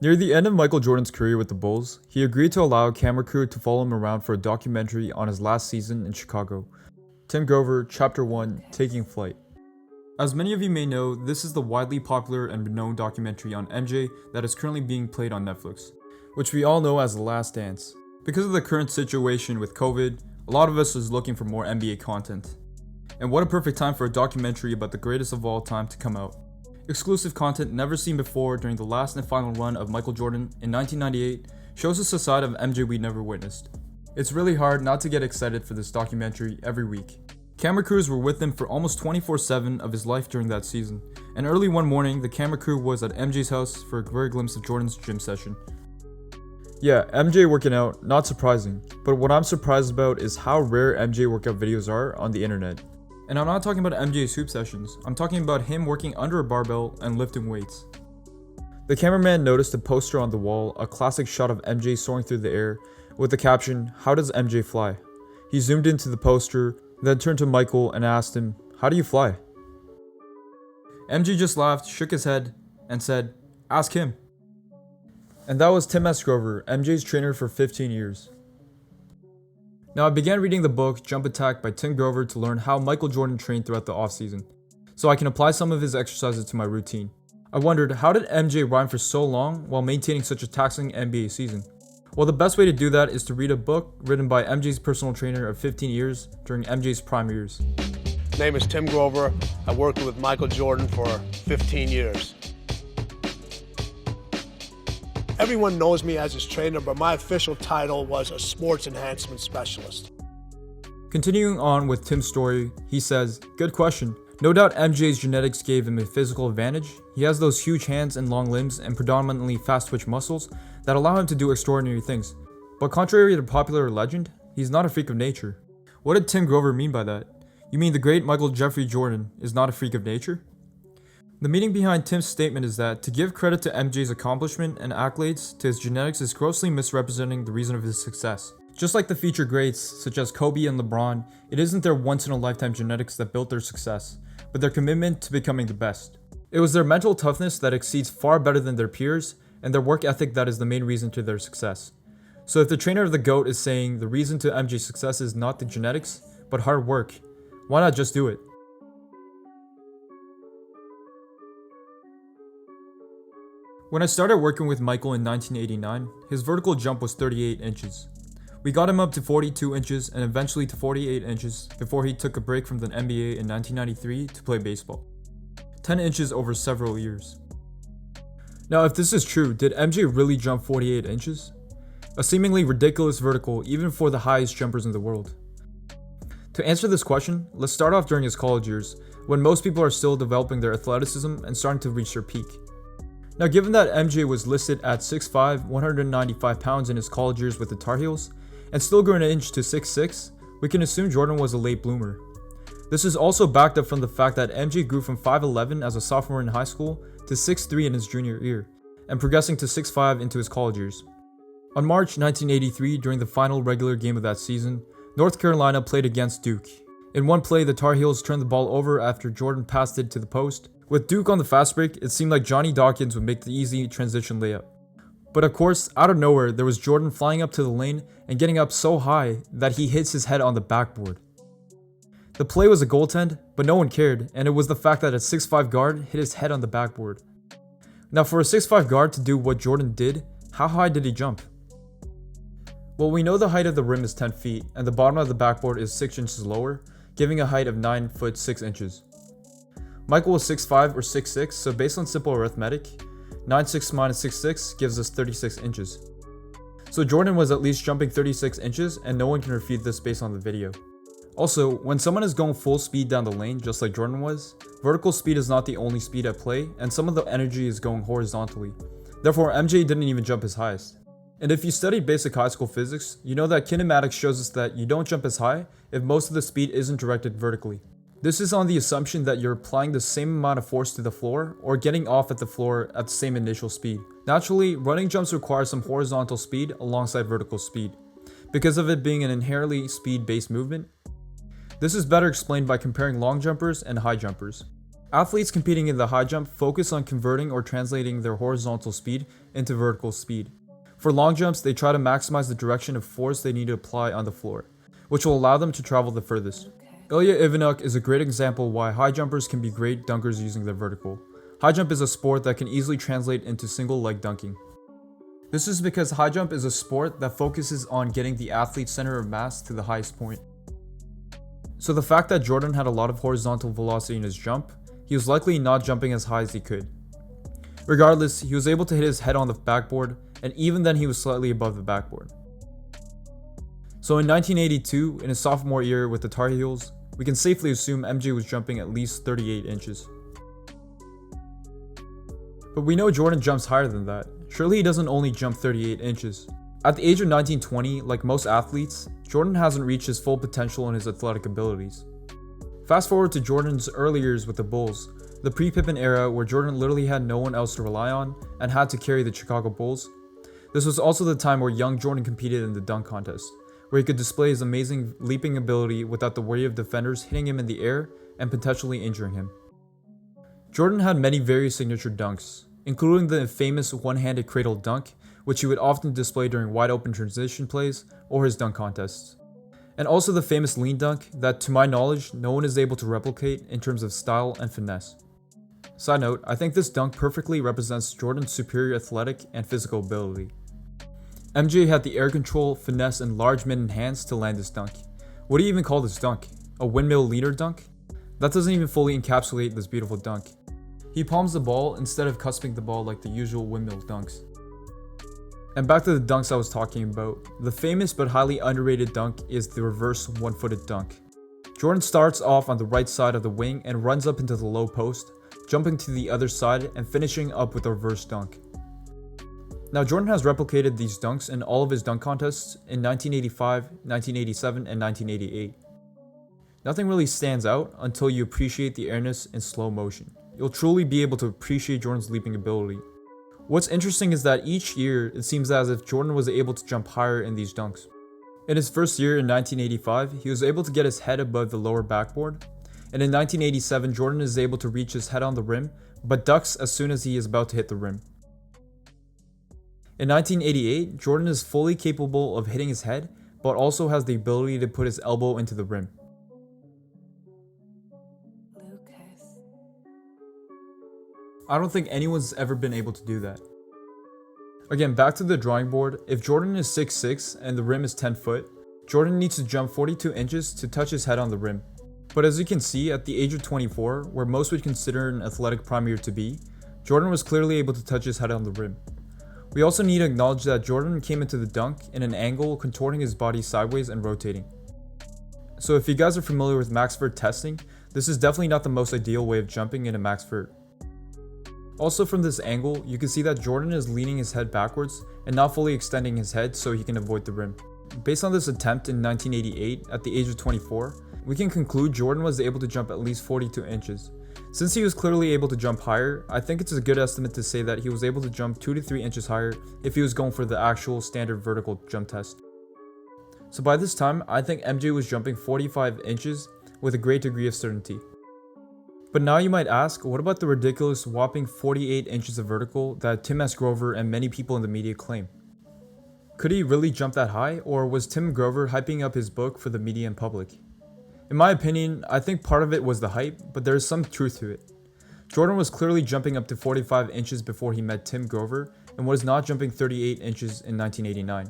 Near the end of Michael Jordan's career with the Bulls, he agreed to allow a camera crew to follow him around for a documentary on his last season in Chicago. Tim Grover, Chapter 1, Taking Flight. As many of you may know, this is the widely popular and renowned documentary on MJ that is currently being played on Netflix, which we all know as The Last Dance. Because of the current situation with COVID, a lot of us is looking for more NBA content. And what a perfect time for a documentary about the greatest of all time to come out. Exclusive content never seen before during the last and final run of Michael Jordan in 1998 shows us a side of MJ we never witnessed. It's really hard not to get excited for this documentary every week. Camera crews were with him for almost 24/7 of his life during that season, and early one morning the camera crew was at MJ's house for a rare glimpse of Jordan's gym session. Yeah, MJ working out, not surprising, but what I'm surprised about is how rare MJ workout videos are on the internet. And I'm not talking about MJ's hoop sessions, I'm talking about him working under a barbell and lifting weights. The cameraman noticed a poster on the wall, a classic shot of MJ soaring through the air, with the caption, "How does MJ fly?" He zoomed into the poster, then turned to Michael and asked him, "How do you fly?" MJ just laughed, shook his head, and said, "Ask him." And that was Tim S. Grover, MJ's trainer for 15 years. Now I began reading the book Jump Attack by Tim Grover to learn how Michael Jordan trained throughout the offseason, so I can apply some of his exercises to my routine. I wondered, how did MJ rhyme for so long while maintaining such a taxing NBA season? Well, the best way to do that is to read a book written by MJ's personal trainer of 15 years during MJ's prime years. My name is Tim Grover. I worked with Michael Jordan for 15 years. Everyone knows me as his trainer, but my official title was a sports enhancement specialist. Continuing on with Tim's story, he says, "Good question. No doubt MJ's genetics gave him a physical advantage. He has those huge hands and long limbs and predominantly fast twitch muscles that allow him to do extraordinary things. But contrary to popular legend, he's not a freak of nature." What did Tim Grover mean by that? You mean the great Michael Jeffrey Jordan is not a freak of nature? The meaning behind Tim's statement is that to give credit to MJ's accomplishment and accolades to his genetics is grossly misrepresenting the reason of his success. Just like the future greats, such as Kobe and LeBron, it isn't their once-in-a-lifetime genetics that built their success, but their commitment to becoming the best. It was their mental toughness that exceeds far better than their peers, and their work ethic that is the main reason to their success. So if the trainer of the GOAT is saying the reason to MJ's success is not the genetics, but hard work, why not just do it? When I started working with Michael in 1989, his vertical jump was 38 inches. We got him up to 42 inches and eventually to 48 inches before he took a break from the NBA in 1993 to play baseball. 10 inches over several years. Now if this is true, did MJ really jump 48 inches? A seemingly ridiculous vertical even for the highest jumpers in the world. To answer this question, let's start off during his college years, when most people are still developing their athleticism and starting to reach their peak. Now given that MJ was listed at 6'5", 195 pounds in his college years with the Tar Heels, and still grew an inch to 6'6", we can assume Jordan was a late bloomer. This is also backed up from the fact that MJ grew from 5'11" as a sophomore in high school to 6'3" in his junior year, and progressing to 6'5" into his college years. On March 1983, during the final regular game of that season, North Carolina played against Duke. In one play, the Tar Heels turned the ball over after Jordan passed it to the post. With Duke on the fast break, it seemed like Johnny Dawkins would make the easy transition layup. But of course, out of nowhere, there was Jordan flying up to the lane and getting up so high that he hits his head on the backboard. The play was a goaltend, but no one cared, and it was the fact that a 6'5" guard hit his head on the backboard. Now for a 6'5" guard to do what Jordan did, how high did he jump? Well, we know the height of the rim is 10 feet, and the bottom of the backboard is 6 inches lower, giving a height of 9 foot 6 inches. Michael was 6'5" or 6'6", so based on simple arithmetic, 9'6" minus 6'6" gives us 36 inches. So Jordan was at least jumping 36 inches, and no one can refute this based on the video. Also, when someone is going full speed down the lane, just like Jordan was, vertical speed is not the only speed at play, and some of the energy is going horizontally. Therefore, MJ didn't even jump his highest. And if you studied basic high school physics, you know that kinematics shows us that you don't jump as high if most of the speed isn't directed vertically. This is on the assumption that you're applying the same amount of force to the floor or getting off at the floor at the same initial speed. Naturally, running jumps require some horizontal speed alongside vertical speed, because of it being an inherently speed-based movement. This is better explained by comparing long jumpers and high jumpers. Athletes competing in the high jump focus on converting or translating their horizontal speed into vertical speed. For long jumps, they try to maximize the direction of force they need to apply on the floor, which will allow them to travel the furthest. Ilya Ivanuk is a great example why high jumpers can be great dunkers using their vertical. High jump is a sport that can easily translate into single leg dunking. This is because high jump is a sport that focuses on getting the athlete's center of mass to the highest point. So the fact that Jordan had a lot of horizontal velocity in his jump, he was likely not jumping as high as he could. Regardless, he was able to hit his head on the backboard, and even then he was slightly above the backboard. So in 1982, in his sophomore year with the Tar Heels, we can safely assume MJ was jumping at least 38 inches. But we know Jordan jumps higher than that. Surely he doesn't only jump 38 inches. At the age of 19-20, like most athletes, Jordan hasn't reached his full potential in his athletic abilities. Fast forward to Jordan's early years with the Bulls, the pre-Pippen era where Jordan literally had no one else to rely on and had to carry the Chicago Bulls. This was also the time where young Jordan competed in the dunk contest, where he could display his amazing leaping ability without the worry of defenders hitting him in the air and potentially injuring him. Jordan had many very signature dunks, including the famous one-handed cradle dunk, which he would often display during wide-open transition plays or his dunk contests. And also the famous lean dunk that, to my knowledge, no one is able to replicate in terms of style and finesse. Side note, I think this dunk perfectly represents Jordan's superior athletic and physical ability. MJ had the air control, finesse, and large mitten hands to land this dunk. What do you even call this dunk? A windmill leader dunk? That doesn't even fully encapsulate this beautiful dunk. He palms the ball instead of cusping the ball like the usual windmill dunks. And back to the dunks I was talking about. The famous but highly underrated dunk is the reverse one-footed dunk. Jordan starts off on the right side of the wing and runs up into the low post, jumping to the other side and finishing up with a reverse dunk. Now Jordan has replicated these dunks in all of his dunk contests in 1985, 1987, and 1988. Nothing really stands out until you appreciate the airness in slow motion. You'll truly be able to appreciate Jordan's leaping ability. What's interesting is that each year, it seems as if Jordan was able to jump higher in these dunks. In his first year in 1985, he was able to get his head above the lower backboard, and in 1987, Jordan is able to reach his head on the rim, but ducks as soon as he is about to hit the rim. In 1988, Jordan is fully capable of hitting his head, but also has the ability to put his elbow into the rim. I don't think anyone's ever been able to do that. Again, back to the drawing board, if Jordan is 6'6" and the rim is 10 foot, Jordan needs to jump 42 inches to touch his head on the rim. But as you can see, at the age of 24, where most would consider an athletic prime year to be, Jordan was clearly able to touch his head on the rim. We also need to acknowledge that Jordan came into the dunk in an angle contorting his body sideways and rotating. So if you guys are familiar with max vert testing, this is definitely not the most ideal way of jumping in a max vert. Also from this angle, you can see that Jordan is leaning his head backwards and not fully extending his head so he can avoid the rim. Based on this attempt in 1988 at the age of 24, we can conclude Jordan was able to jump at least 42 inches. Since he was clearly able to jump higher, I think it's a good estimate to say that he was able to jump 2 to 3 inches higher if he was going for the actual standard vertical jump test. So by this time, I think MJ was jumping 45 inches with a great degree of certainty. But now you might ask, what about the ridiculous whopping 48 inches of vertical that Tim S. Grover and many people in the media claim? Could he really jump that high, or was Tim Grover hyping up his book for the media and public? In my opinion, I think part of it was the hype, but there is some truth to it. Jordan was clearly jumping up to 45 inches before he met Tim Grover, and was not jumping 38 inches in 1989.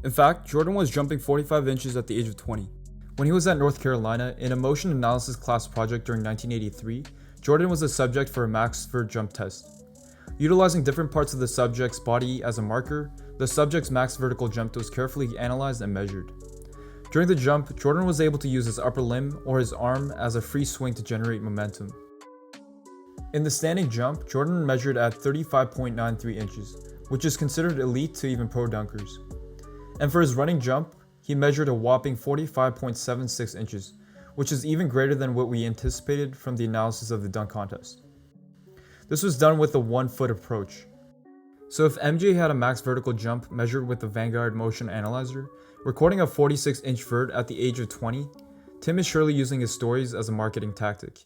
In fact, Jordan was jumping 45 inches at the age of 20. When he was at North Carolina, in a motion analysis class project during 1983, Jordan was the subject for a max vert jump test. Utilizing different parts of the subject's body as a marker, the subject's max vertical jump was carefully analyzed and measured. During the jump, Jordan was able to use his upper limb or his arm as a free swing to generate momentum. In the standing jump, Jordan measured at 35.93 inches, which is considered elite to even pro dunkers. And for his running jump, he measured a whopping 45.76 inches, which is even greater than what we anticipated from the analysis of the dunk contest. This was done with a 1 foot approach. So if MJ had a max vertical jump measured with the Vanguard Motion Analyzer, recording a 46-inch vert at the age of 20, Tim is surely using his stories as a marketing tactic.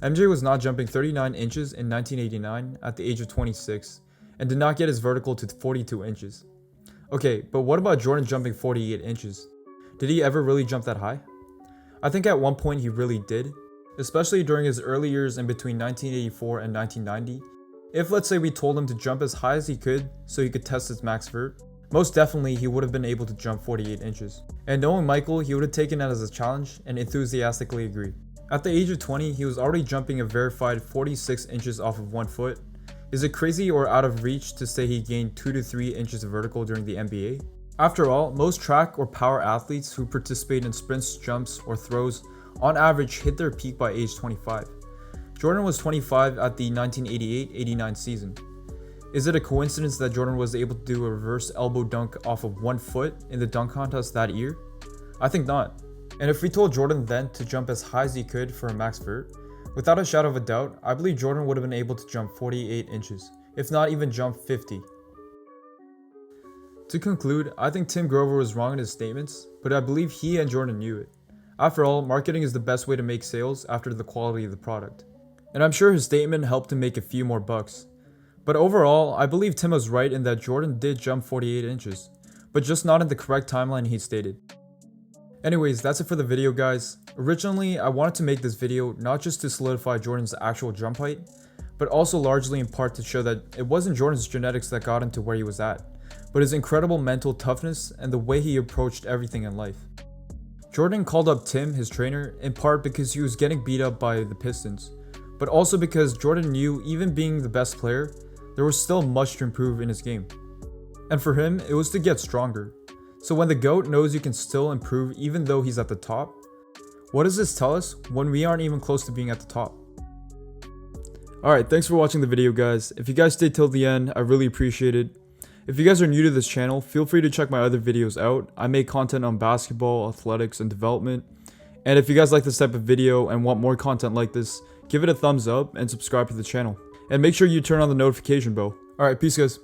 MJ was not jumping 39 inches in 1989 at the age of 26 and did not get his vertical to 42 inches. Okay, but what about Jordan jumping 48 inches? Did he ever really jump that high? I think at one point he really did, especially during his early years in between 1984 and 1990. If let's say we told him to jump as high as he could so he could test his max vert, most definitely he would have been able to jump 48 inches. And knowing Michael, he would have taken that as a challenge and enthusiastically agreed. At the age of 20, he was already jumping a verified 46 inches off of 1 foot. Is it crazy or out of reach to say he gained 2 to 3 inches of vertical during the NBA? After all, most track or power athletes who participate in sprints, jumps, or throws on average hit their peak by age 25. Jordan was 25 at the 1988-89 season. Is it a coincidence that Jordan was able to do a reverse elbow dunk off of 1 foot in the dunk contest that year? I think not. And if we told Jordan then to jump as high as he could for a max vert, without a shadow of a doubt, I believe Jordan would have been able to jump 48 inches, if not even jump 50. To conclude, I think Tim Grover was wrong in his statements, but I believe he and Jordan knew it. After all, marketing is the best way to make sales after the quality of the product. And I'm sure his statement helped him make a few more bucks. But overall, I believe Tim was right in that Jordan did jump 48 inches, but just not in the correct timeline he stated. Anyways, that's it for the video, guys. Originally, I wanted to make this video not just to solidify Jordan's actual jump height, but also largely in part to show that it wasn't Jordan's genetics that got him to where he was at, but his incredible mental toughness and the way he approached everything in life. Jordan called up Tim, his trainer, in part because he was getting beat up by the Pistons, but also because Jordan knew even being the best player, there was still much to improve in his game. And for him, it was to get stronger. So when the GOAT knows you can still improve even though he's at the top, what does this tell us when we aren't even close to being at the top? Alright, thanks for watching the video, guys. If you guys stayed till the end, I really appreciate it. If you guys are new to this channel, feel free to check my other videos out. I make content on basketball, athletics, and development. And if you guys like this type of video and want more content like this, give it a thumbs up and subscribe to the channel. And make sure you turn on the notification bell. Alright, peace guys.